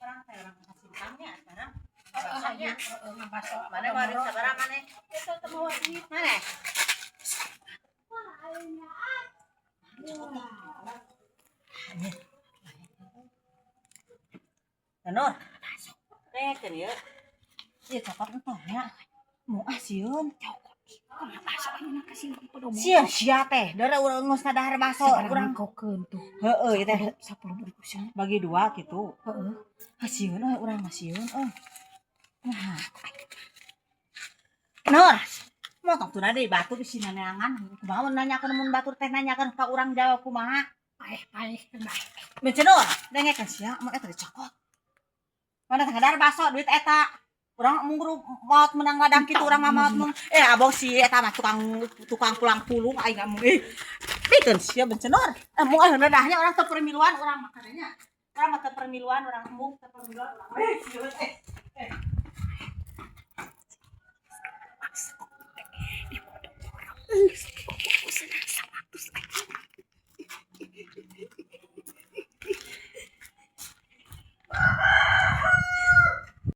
orang teh orang simpangnya sekarang. Bahasanya ngabaso. Mana mari sabaraha maneh? Eta teh bawa duit. Maneh. Tanur. Teh keur ieu. Ieu cokot entong nya. Mau asieun cokot. Kumaha baso ayeuna ka sini kudu mau. Sia teh, dara urang geus nadahar baso urang. Kokeun tuh. Heeh, ieu teh 10.000 sih. bagi 2 gitu. Heeh. Asieun urang asieun Nah. Nur, motok tuna deui batur di sini neangan. Kumaha nanyakeun mun batur teh nanyakeun ka urang jawab kumaha? Paeh bae. Mencenur, dengekeun sia mun eta dicokot. Mana teh ngadar baso duit eta. Urang mung maot menang ladang kitu urang mah maot mung abong si eta mah tukang pulang pulung aing mah pikeun sia bencenur. Mung nadahnya urang teu permiluan urang mah kadenya. Urang mah teu permiluan urang mung teu permiluan urang.